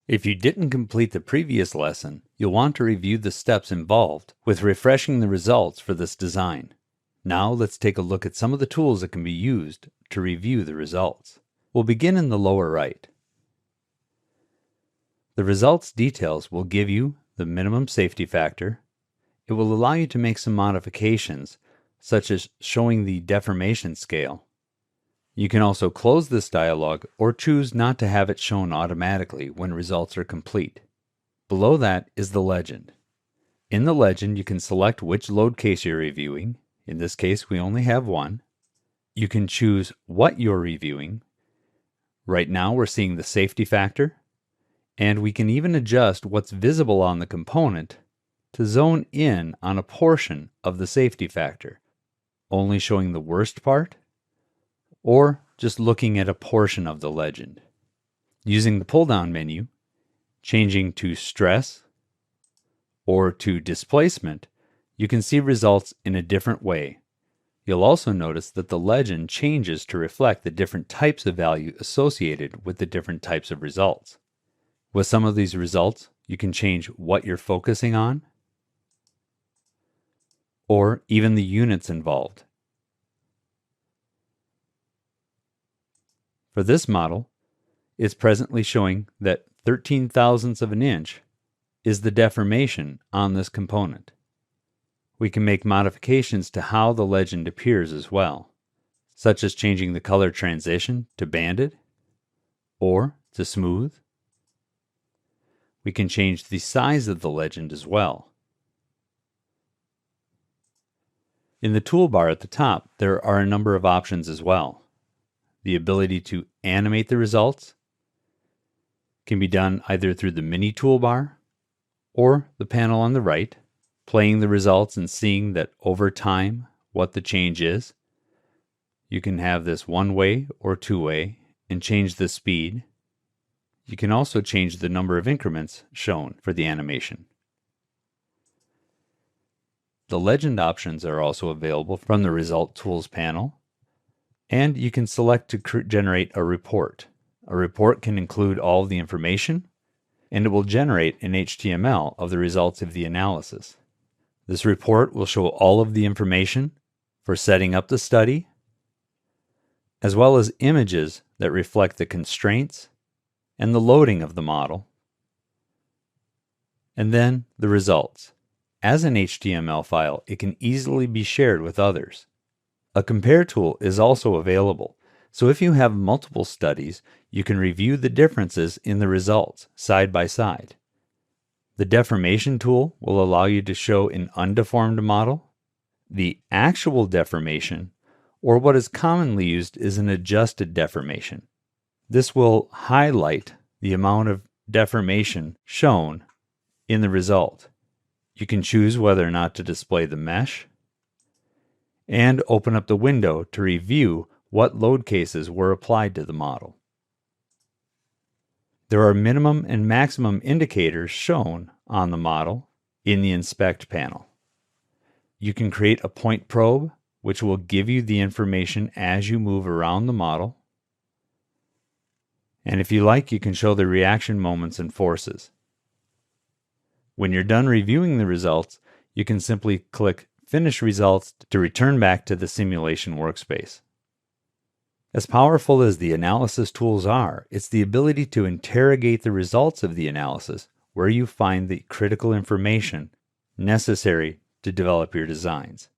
If you didn't complete the previous lesson, you'll want to review the steps involved with refreshing the results for this design. Now let's take a look at some of the tools that can be used to review the results. We'll begin in the lower right. The results details will give you the minimum safety factor. It will allow you to make some modifications, such as showing the deformation scale. You can also close this dialog or choose not to have it shown automatically when results are complete. Below that is the legend. In the legend, you can select which load case you're reviewing. In this case, we only have one. You can choose what you're reviewing. Right now, we're seeing the safety factor, and we can even adjust what's visible on the component to zone in on a portion of the safety factor, only showing the worst part, or just looking at a portion of the legend. Using the pull-down menu, changing to stress or to displacement, you can see results in a different way. You'll also notice that the legend changes to reflect the different types of value associated with the different types of results. With some of these results, you can change what you're focusing on, or even the units involved. For this model, it's presently showing that 13 thousandths of an inch is the deformation on this component. We can make modifications to how the legend appears as well, such as changing the color transition to banded or to smooth. We can change the size of the legend as well. In the toolbar at the top, there are a number of options as well. The ability to animate the results can be done either through the mini toolbar or the panel on the right, playing the results and seeing that over time what the change is. You can have this one-way or two-way and change the speed. You can also change the number of increments shown for the animation. The legend options are also available from the Result Tools panel, and you can select to generate a report. A report can include all of the information, and it will generate an HTML of the results of the analysis. This report will show all of the information for setting up the study, as well as images that reflect the constraints and the loading of the model, and then the results. As an HTML file, it can easily be shared with others. A compare tool is also available, so if you have multiple studies, you can review the differences in the results side by side. The deformation tool will allow you to show an undeformed model, the actual deformation, or what is commonly used is an adjusted deformation. This will highlight the amount of deformation shown in the result. You can choose whether or not to display the mesh, and open up the window to review what load cases were applied to the model. There are minimum and maximum indicators shown on the model in the Inspect panel. You can create a point probe, which will give you the information as you move around the model. And if you like, you can show the reaction moments and forces. When you're done reviewing the results, you can simply click Finish Results to return back to the simulation workspace. As powerful as the analysis tools are, it's the ability to interrogate the results of the analysis where you find the critical information necessary to develop your designs.